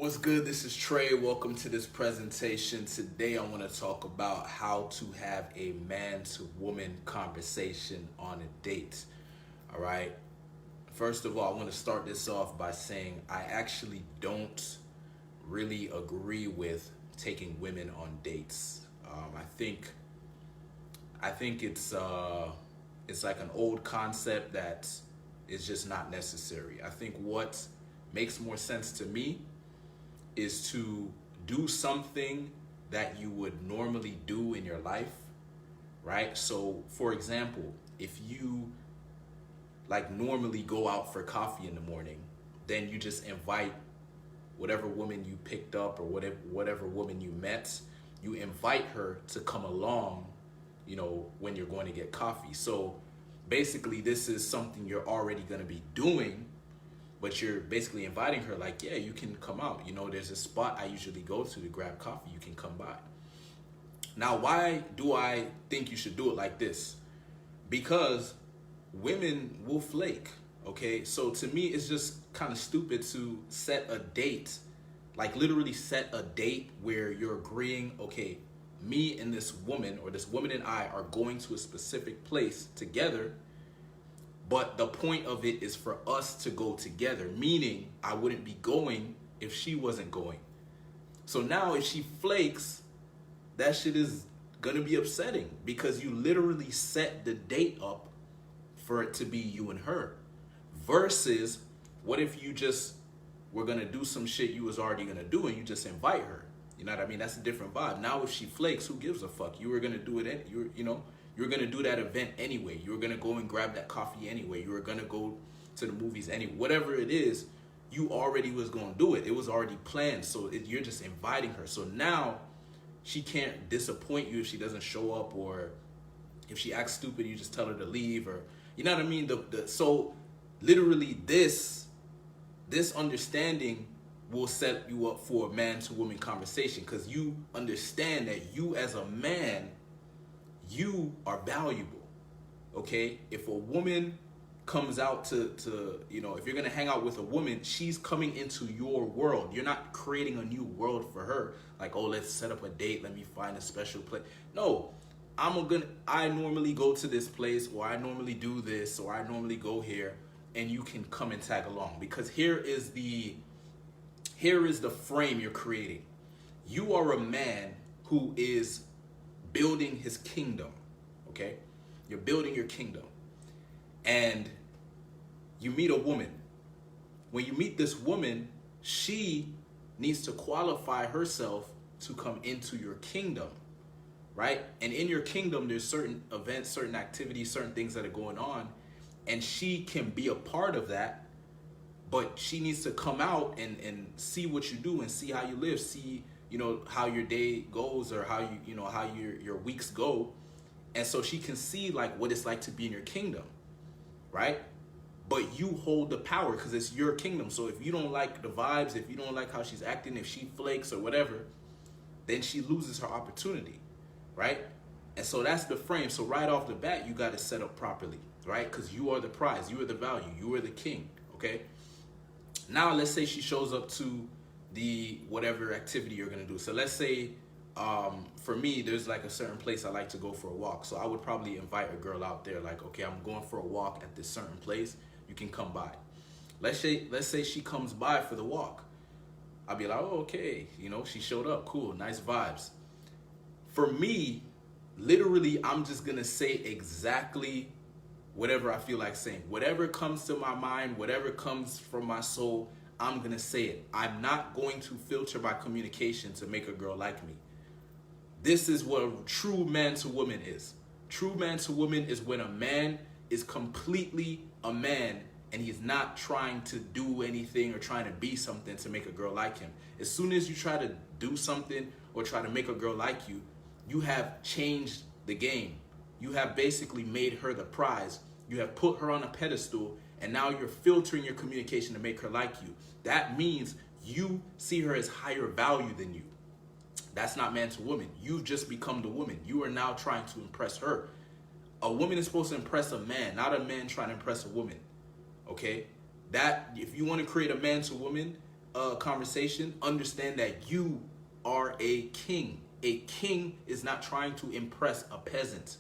What's good? This is Trey. Welcome to this presentation. Today I want to talk about how to have a man to woman conversation on a date. All right. First of all, I want to start this off by saying I actually don't really agree with taking women on dates. I think it's like an old concept that is just not necessary. I think what makes more sense to me is to do something that you would normally do in your life, right? So, for example, if you like normally go out for coffee in the morning, then you just invite whatever woman you picked up or whatever woman you met, you invite her to come along, when you're going to get coffee. So, basically this is something you're already going to be doing, but you're basically inviting her like, yeah, you can come out. There's a spot I usually go to grab coffee. You can come by. Now, why do I think you should do it like this? Because women will flake, okay? So to me, it's just kind of stupid to set a date, like literally set a date where you're agreeing, okay, me and this woman or this woman and I are going to a specific place together. But the point of it is for us to go together, meaning I wouldn't be going if she wasn't going. So now if she flakes, that shit is going to be upsetting because you literally set the date up for it to be you and her. Versus, what if you just were going to do some shit you was already going to do and you just invite her? You know what I mean? That's a different vibe. Now if she flakes, who gives a fuck? You were going to do it, you're going to do that event anyway. You were going to go and grab that coffee anyway. You were going to go to the movies anyway. Whatever it is, you already was going to do it. It was already planned. So you're just inviting her. So now she can't disappoint you if she doesn't show up, or if she acts stupid, you just tell her to leave, or you know what I mean? So literally this understanding will set you up for a man to woman conversation, because you understand that you as a man, you are valuable, okay? If a woman comes out to if you're gonna hang out with a woman, she's coming into your world. You're not creating a new world for her. Like, oh, let's set up a date. Let me find a special place. No, I normally go to this place, or I normally do this, or I normally go here, and you can come and tag along, because here is the frame you're creating. You are a man who is building his kingdom, okay? You're building your kingdom. And you meet a woman. When you meet this woman, she needs to qualify herself to come into your kingdom, right? And in your kingdom, there's certain events, certain activities, certain things that are going on, and she can be a part of that, but she needs to come out and see what you do and see how you live, see how your day goes, or how how your weeks go. And so she can see like what it's like to be in your kingdom, right? But you hold the power because it's your kingdom. So if you don't like the vibes, if you don't like how she's acting, if she flakes or whatever, then she loses her opportunity, right? And so that's the frame. So right off the bat, you got to set up properly, right? Because you are the prize, you are the value, you are the king, okay? Now let's say she shows up to the whatever activity you're gonna do. So let's say for me, there's like a certain place I like to go for a walk. So I would probably invite a girl out there, like, okay, I'm going for a walk at this certain place. You can come by. Let's say she comes by for the walk. I'll be like, oh, okay, she showed up, cool, nice vibes. For me, literally, I'm just gonna say exactly whatever I feel like saying. Whatever comes to my mind, whatever comes from my soul, I'm going to say it. I'm not going to filter my communication to make a girl like me. This is what a true man to woman is. True man to woman is when a man is completely a man and he's not trying to do anything or trying to be something to make a girl like him. As soon as you try to do something or try to make a girl like you, you have changed the game. You have basically made her the prize. You have put her on a pedestal, and now you're filtering your communication to make her like you. That means you see her as higher value than you. That's not man to woman. You've just become the woman. You are now trying to impress her. A woman is supposed to impress a man, not a man trying to impress a woman. Okay? That, if you want to create a man to woman, conversation, understand that you are a king. A king is not trying to impress a peasant.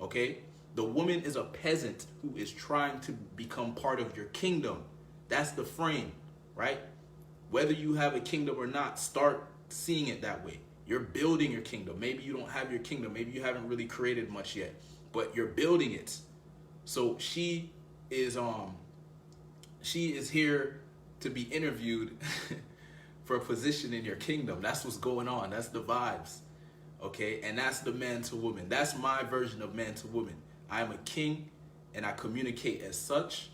Okay? The woman is a peasant who is trying to become part of your kingdom. That's the frame, right? Whether you have a kingdom or not, start seeing it that way. You're building your kingdom. Maybe you don't have your kingdom. Maybe you haven't really created much yet, but you're building it. So she is here to be interviewed for a position in your kingdom. That's what's going on. That's the vibes. Okay? And that's the man to woman. That's my version of man to woman. I am a king and I communicate as such.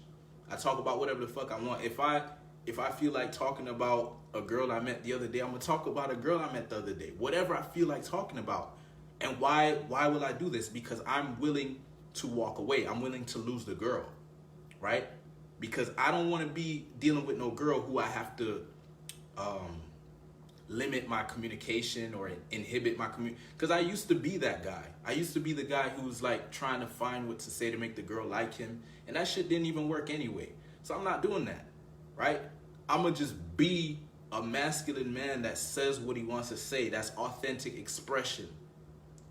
I talk about whatever the fuck I want. If I feel like talking about a girl I met the other day, I'm gonna talk about a girl I met the other day. Whatever I feel like talking about. And why will I do this? Because I'm willing to walk away. I'm willing to lose the girl, right? Because I don't want to be dealing with no girl who I have to limit my communication or inhibit my communication. Because I used to be that guy. I used to be the guy who was like trying to find what to say to make the girl like him. And that shit didn't even work anyway. So I'm not doing that, right? I'm going to just be a masculine man that says what he wants to say. That's authentic expression.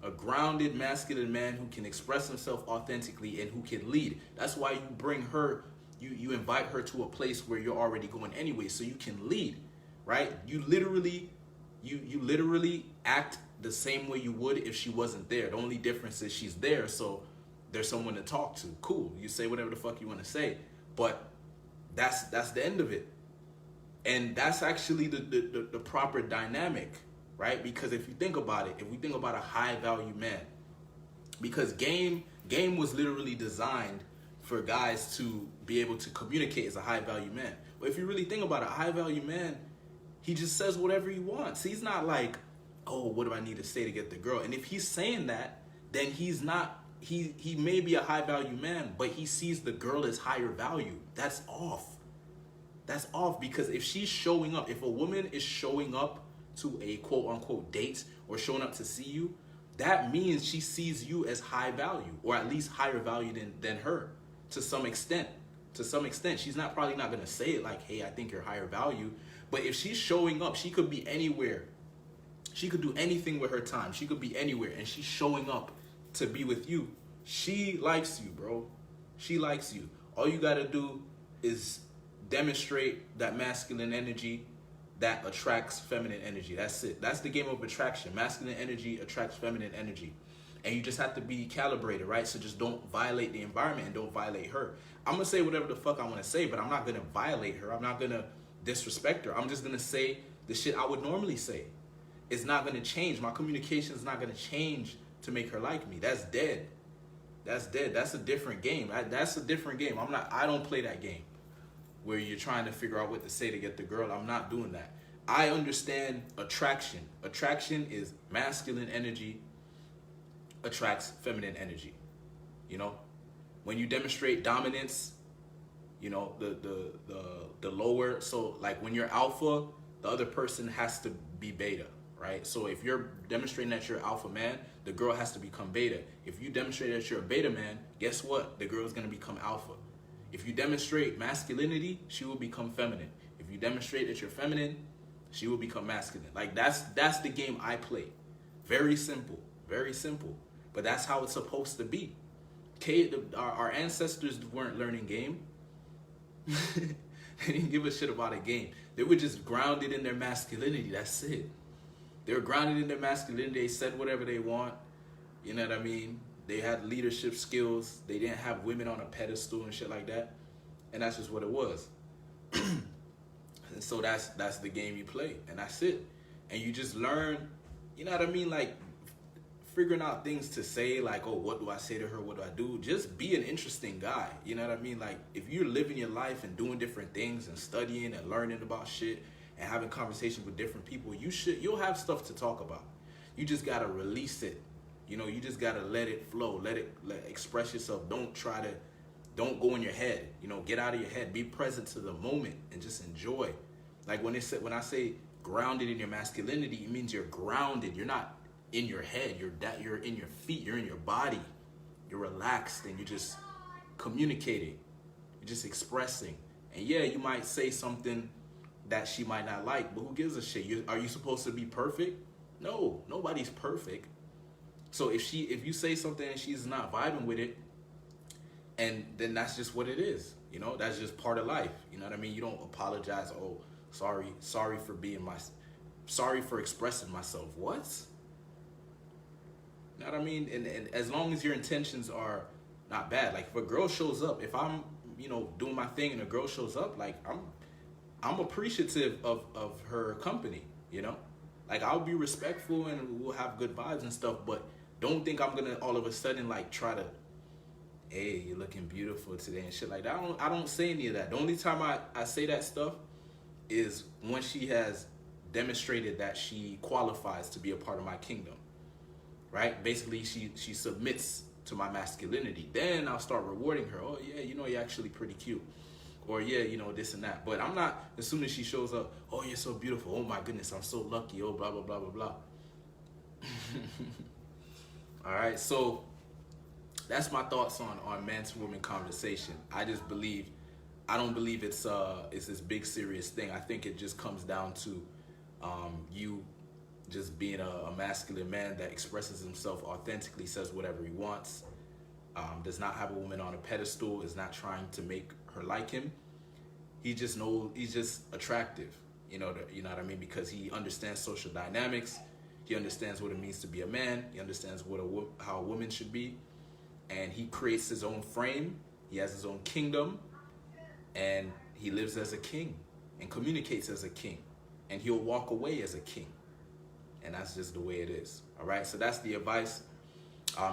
A grounded masculine man who can express himself authentically and who can lead. That's why you bring her, you invite her to a place where you're already going anyway, so you can lead, right? You literally act the same way you would if she wasn't there. The only difference is she's there, so there's someone to talk to. Cool. You say whatever the fuck you want to say, but that's the end of it. And that's actually the proper dynamic, right? Because if you think about it, if we think about a high value man, because game was literally designed for guys to be able to communicate as a high value man. But if you really think about it, a high value man, he just says whatever he wants. He's not like, oh, what do I need to say to get the girl? And if he's saying that, then he's not, he may be a high value man, but he sees the girl as higher value. That's off. That's off, because if she's showing up, if a woman is showing up to a quote unquote date or showing up to see you, that means she sees you as high value, or at least higher value than her to some extent. To some extent, she's probably not going to say it like, hey, I think you're higher value. But if she's showing up, she could be anywhere. She could do anything with her time. She could be anywhere, and she's showing up to be with you. She likes you, bro. She likes you. All you got to do is demonstrate that masculine energy that attracts feminine energy. That's it. That's the game of attraction. Masculine energy attracts feminine energy. And you just have to be calibrated, right? So just don't violate the environment and don't violate her. I'm going to say whatever the fuck I want to say, but I'm not going to violate her. I'm not going to disrespect her. I'm just going to say the shit I would normally say. It's not going to change. My communication is not going to change to make her like me. That's dead. That's dead. That's a different game. That's a different game. I don't play that game where you're trying to figure out what to say to get the girl. I'm not doing that. I understand attraction. Attraction is masculine energy attracts feminine energy. You know, when you demonstrate dominance, you know, the lower, so like when you're alpha, the other person has to be beta, right? So if you're demonstrating that you're alpha man, the girl has to become beta. If you demonstrate that you're a beta man, guess what? The girl is going to become alpha. If you demonstrate masculinity, she will become feminine. If you demonstrate that you're feminine, she will become masculine. Like that's the game I play. Very simple, very simple. But that's how it's supposed to be. Our ancestors weren't learning game. They didn't give a shit about a game. They were just grounded in their masculinity. That's it. They were grounded in their masculinity. They said whatever they want. You know what I mean? They had leadership skills. They didn't have women on a pedestal and shit like that. And that's just what it was. And so that's the game you play. And that's it. And you just learn, you know what I mean? Like figuring out things to say, like, oh, what do I say to her? What do I do? Just be an interesting guy. You know what I mean? Like if you're living your life and doing different things and studying and learning about shit and having conversations with different people, you'll have stuff to talk about. You just gotta release it. You know, you just gotta let it flow, let express yourself. Don't go in your head. You know, get out of your head. Be present to the moment and just enjoy. Like when I say grounded in your masculinity, it means you're grounded. You're not in your head. You're in your feet. You're in your body. You're relaxed and you're just communicating. You're just expressing. And yeah, you might say something that she might not like, but who gives a shit? Are you supposed to be perfect? No, nobody's perfect. So if you say something and she's not vibing with it, and then that's just what it is. You know, that's just part of life. You know what I mean? You don't apologize. Oh, sorry for sorry for expressing myself. What? You know what I mean? And as long as your intentions are not bad, like if a girl shows up, if I'm, doing my thing and a girl shows up, like I'm appreciative of her company, Like I'll be respectful and we'll have good vibes and stuff, but don't think I'm gonna all of a sudden like try to, hey, you're looking beautiful today and shit like that. I don't say any of that. The only time I say that stuff is when she has demonstrated that she qualifies to be a part of my kingdom. Right? Basically she submits to my masculinity. Then I'll start rewarding her. Oh yeah, you're actually pretty cute. Or yeah, this and that. But I'm not, as soon as she shows up, oh, you're so beautiful. Oh my goodness, I'm so lucky. Oh, blah, blah, blah, blah, blah. All right, so that's my thoughts on man to woman conversation. I don't believe it's this big serious thing. I think it just comes down to you just being a masculine man that expresses himself authentically, says whatever he wants, does not have a woman on a pedestal, is not trying to make her like him. He just knows he's just attractive, you know what I mean? Because he understands social dynamics. He understands what it means to be a man. He understands how a woman should be. And he creates his own frame. He has his own kingdom. And he lives as a king and communicates as a king. And he'll walk away as a king. And that's just the way it is. All right, so that's the advice.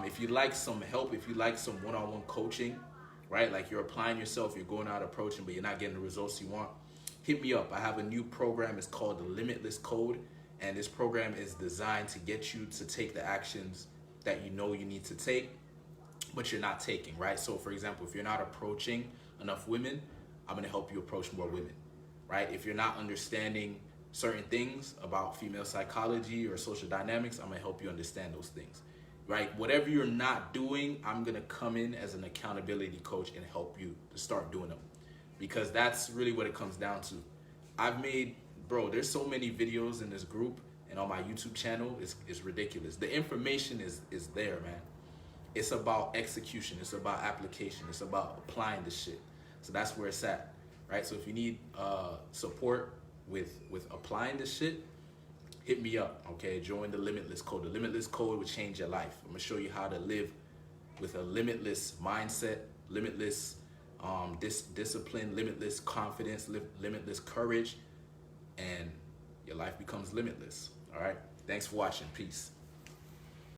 If you'd like some help, if you'd like some one-on-one coaching, right? Like you're applying yourself, you're going out approaching, but you're not getting the results you want, hit me up. I have a new program. It's called the Limitless Code. And this program is designed to get you to take the actions that you know you need to take, but you're not taking, right? So for example, if you're not approaching enough women, I'm gonna help you approach more women, right? If you're not understanding certain things about female psychology or social dynamics, I'm gonna help you understand those things, right? Whatever you're not doing, I'm gonna come in as an accountability coach and help you to start doing them, because that's really what it comes down to. There's so many videos in this group and on my YouTube channel, it's ridiculous. The information is there, man. It's about execution, it's about application, it's about applying the shit. So that's where it's at, right? So if you need support with applying this shit, hit me up, okay? Join the Limitless Code. The Limitless Code will change your life. I'm gonna show you how to live with a limitless mindset, limitless discipline, limitless confidence, limitless courage, and your life becomes limitless. All right? Thanks for watching. Peace.